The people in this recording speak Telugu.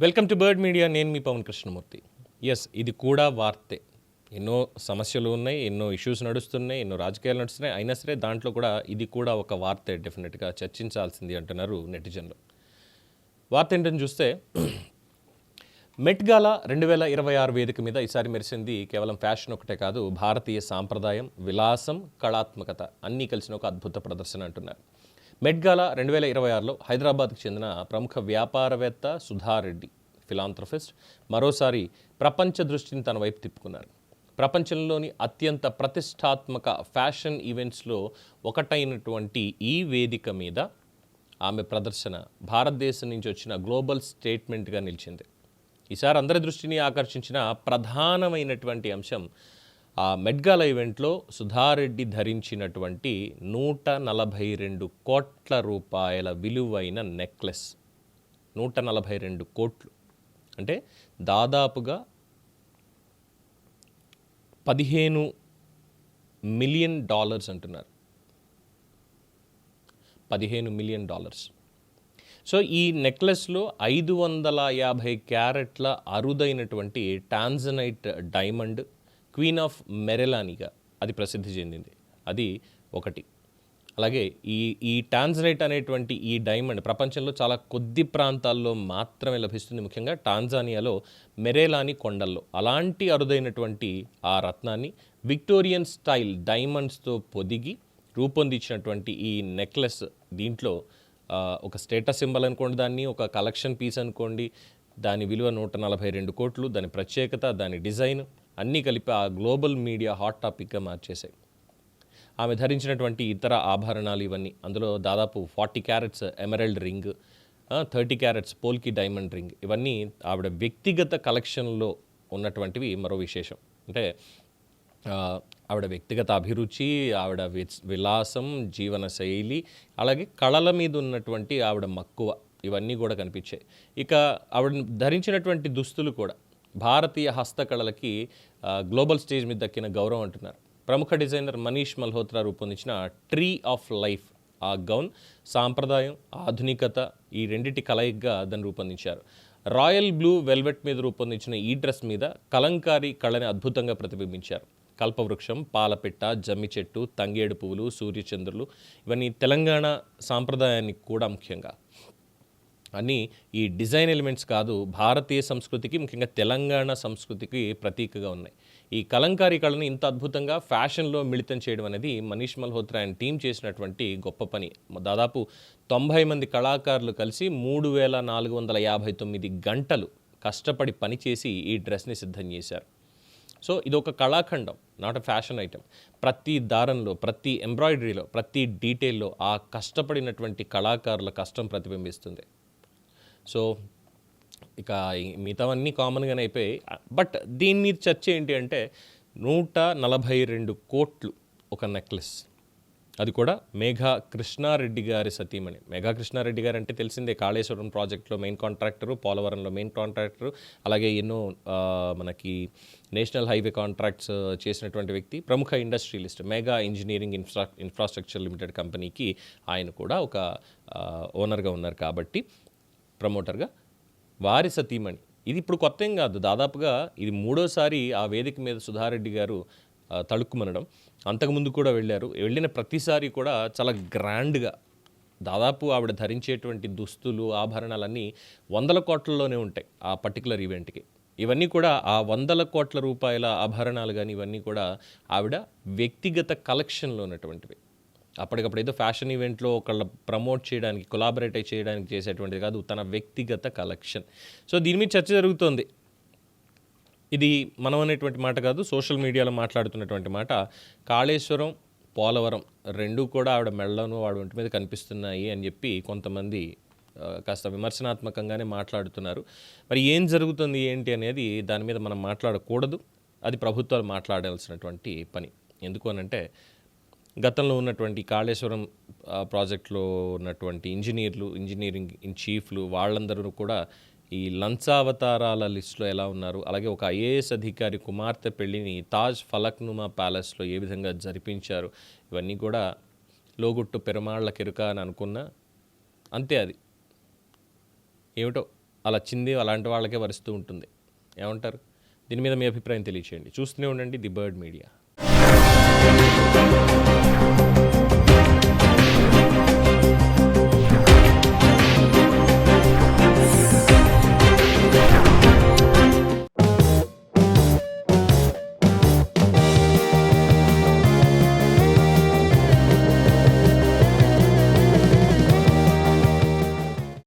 Welcome to bird media. నేను మీ పవన్ కృష్ణమూర్తి. ఎస్, ఇది కూడా వార్తే. ఎన్నో సమస్యలు ఉన్నాయి, ఎన్నో ఇష్యూస్ నడుస్తున్నాయి, ఎన్నో రాజకీయాలు నడుస్తున్నాయి. అయినా సరే దాంట్లో కూడా ఇది కూడా ఒక వార్తే, డెఫినెట్గా చర్చించాల్సింది అంటున్నారు నెటిజన్లు. వార్త ఏంటని చూస్తే మెట్ గాలా 2026 వేదిక మీద ఈసారి మెరిసింది కేవలం ఫ్యాషన్ ఒకటే కాదు, భారతీయ సాంప్రదాయం, విలాసం, కళాత్మకత అన్నీ కలిసిన ఒక అద్భుత ప్రదర్శన అంటున్నారు. మెట్ గాలా 2026లో హైదరాబాద్కు చెందిన ప్రముఖ వ్యాపారవేత్త సుధారెడ్డి, ఫిలాంథ్రఫిస్ట్, మరోసారి ప్రపంచ దృష్టిని తన వైపు తిప్పుకున్నారు. ప్రపంచంలోని అత్యంత ప్రతిష్టాత్మక ఫ్యాషన్ ఈవెంట్స్లో ఒకటైనటువంటి ఈ వేదిక మీద ఆమె ప్రదర్శన భారతదేశం నుంచి వచ్చిన గ్లోబల్ స్టేట్మెంట్గా నిలిచింది. ఈసారి అందరి దృష్టిని ఆకర్షించిన ప్రధానమైనటువంటి అంశం ఆ మెట్ గాలా ఈవెంట్లో సుధారెడ్డి ధరించినటువంటి 142 కోట్ల రూపాయల విలువైన నెక్లెస్. 142 కోట్లు అంటే దాదాపుగా $15 మిలియన్ అంటున్నారు. $15 మిలియన్. సో ఈ నెక్లెస్లో 550 క్యారెట్ల అరుదైనటువంటి టాంజనైట్ డైమండ్, క్వీన్ ఆఫ్ మెరెలానిగా అది ప్రసిద్ధి చెందింది. అది ఒకటి. అలాగే ఈ టాంజనైట్ అనేటువంటి ఈ డైమండ్ ప్రపంచంలో చాలా కొద్ది ప్రాంతాల్లో మాత్రమే లభిస్తుంది, ముఖ్యంగా టాంజానియాలో మెరెలాని కొండల్లో. అలాంటి అరుదైనటువంటి ఆ రత్నాన్ని విక్టోరియన్ స్టైల్ డైమండ్స్తో పొదిగి రూపొందించినటువంటి ఈ నెక్లెస్, దీంట్లో ఒక స్టేటస్ సింబల్ అనుకోండి, దాన్ని ఒక కలెక్షన్ పీస్ అనుకోండి, దాని విలువ 142 కోట్లు, దాని ప్రత్యేకత, దాని డిజైన్ అన్నీ కలిపి ఆ గ్లోబల్ మీడియా హాట్ టాపిక్గా మార్చేశాయి. ఆమె ధరించినటువంటి ఇతర ఆభరణాలు ఇవన్నీ, అందులో దాదాపు 40 carats emerald ring, 30 carats polki diamond ring, ఇవన్నీ ఆవిడ వ్యక్తిగత కలెక్షన్లో ఉన్నటువంటివి. మరో విశేషం అంటే ఆవిడ వ్యక్తిగత అభిరుచి, ఆవిడ విలాసం, జీవన శైలి, అలాగే కళల మీద ఉన్నటువంటి ఆవిడ మక్కువ, ఇవన్నీ కూడా కనిపించాయి. ఇక ఆవిడ ధరించినటువంటి దుస్తులు కూడా భారతీయ హస్తకళలకి గ్లోబల్ స్టేజ్ మీద దక్కిన గౌరవం అంటున్నారు. ప్రముఖ డిజైనర్ మనీష్ మల్హోత్రా రూపొందించిన ట్రీ ఆఫ్ లైఫ్, ఆ గౌన్ సాంప్రదాయం, ఆధునికత ఈ రెండింటి కలయికగా దాన్ని రూపొందించారు. రాయల్ బ్లూ వెల్వెట్ మీద రూపొందించిన ఈ డ్రెస్ మీద కలంకారీ కళని అద్భుతంగా ప్రతిబింబించారు. కల్పవృక్షం, పాలపిట్ట, జమ్మి చెట్టు, తంగేడు పువ్వులు, సూర్యచంద్రులు, ఇవన్నీ తెలంగాణ సాంప్రదాయానికి కూడా ముఖ్యంగా అన్నీ ఈ డిజైన్ ఎలిమెంట్స్ కాదు, భారతీయ సంస్కృతికి, ముఖ్యంగా తెలంగాణ సంస్కృతికి ప్రతీకగా ఉన్నాయి. ఈ కలంకారీ కళని ఇంత అద్భుతంగా ఫ్యాషన్లో మిళితం చేయడం అనేది మనీష్ మల్హోత్రా అండ్ టీం చేసినటువంటి గొప్ప పని. దాదాపు 90 మంది కళాకారులు కలిసి 3459 గంటలు కష్టపడి పనిచేసి ఈ డ్రెస్ని సిద్ధం చేశారు. సో ఇది ఒక కళాఖండం, నాట్ ఎ ఫ్యాషన్ ఐటెం. ప్రతి దారంలో, ప్రతి ఎంబ్రాయిడరీలో, ప్రతి డీటెయిల్లో ఆ కష్టపడినటువంటి కళాకారుల కష్టం ప్రతిబింబిస్తుంది. సో ఇక మిగతావన్నీ కామన్గానే అయిపోయాయి. బట్ దీని మీద చర్చ ఏంటి అంటే 142 కోట్లు ఒక నెక్లెస్, అది కూడా మేఘా కృష్ణారెడ్డి గారి సతీమణి. మేఘా కృష్ణారెడ్డి గారు అంటే తెలిసిందే, కాళేశ్వరం ప్రాజెక్టులో మెయిన్ కాంట్రాక్టరు, పోలవరంలో మెయిన్ కాంట్రాక్టరు, అలాగే ఎన్నో మనకి నేషనల్ హైవే కాంట్రాక్ట్స్ చేసినటువంటి వ్యక్తి, ప్రముఖ industrialist. Mega engineering infrastructure limited కంపెనీకి ఆయన కూడా ఒక ఓనర్గా ఉన్నారు కాబట్టి, ప్రమోటర్గా. వారి సతీమణి ఇది ఇప్పుడు కొత్త ఏం కాదు, దాదాపుగా ఇది 3వసారి ఆ వేదిక మీద సుధారెడ్డి గారు తళుక్కుమనడం. అంతకుముందు కూడా వెళ్ళిన ప్రతిసారి కూడా చాలా గ్రాండ్గా, దాదాపు ఆవిడ ధరించేటువంటి దుస్తులు, ఆభరణాలన్నీ 100 కోట్లలోనే ఉంటాయి ఆ పర్టికులర్ ఈవెంట్కి. ఇవన్నీ కూడా ఆ 100 కోట్ల రూపాయల ఆభరణాలు కానీ ఇవన్నీ కూడా ఆవిడ వ్యక్తిగత కలెక్షన్లో ఉన్నటువంటివి. అప్పటికప్పుడు ఏదో ఫ్యాషన్ ఈవెంట్లో ఒకళ్ళ ప్రమోట్ చేయడానికి, కొలాబరేట్ చేయడానికి చేసేటువంటిది కాదు, తన వ్యక్తిగత కలెక్షన్. సో దీని మీద చర్చ జరుగుతోంది. ఇది మనం అనేటువంటి మాట కాదు, సోషల్ మీడియాలో మాట్లాడుతున్నటువంటి మాట. కాళేశ్వరం, పోలవరం రెండూ కూడా ఆవిడ మెడలోనూ వాడు ఒంటి మీద కనిపిస్తున్నాయి అని చెప్పి కొంతమంది కాస్త విమర్శనాత్మకంగానే మాట్లాడుతున్నారు. మరి ఏం జరుగుతుంది ఏంటి అనేది దాని మీద మనం మాట్లాడకూడదు, అది ప్రభుత్వాలు మాట్లాడాల్సినటువంటి పని. ఎందుకు అనంటే గతంలో ఉన్నటువంటి కాళేశ్వరం ప్రాజెక్టులో ఉన్నటువంటి ఇంజనీరింగ్ ఇన్ చీఫ్లు వాళ్ళందరూ కూడా ఈ లంచావతారాల లిస్టులో ఎలా ఉన్నారు, అలాగే ఒక ఐఏఎస్ అధికారి కుమార్తె పెళ్లిని తాజ్ ఫలక్నుమా ప్యాలెస్లో ఏ విధంగా జరిపించారు, ఇవన్నీ కూడా లోగుట్టు పెరుమాళ్ల కెరుక అని అనుకున్నా అంతే. అది ఏమిటో అలా చింది అలాంటి వాళ్ళకే వరుస్తూ ఉంటుంది. ఏమంటారు? దీని మీద మీ అభిప్రాయం తెలియచేయండి. చూస్తూనే ఉండండి ది బర్డ్ మీడియా.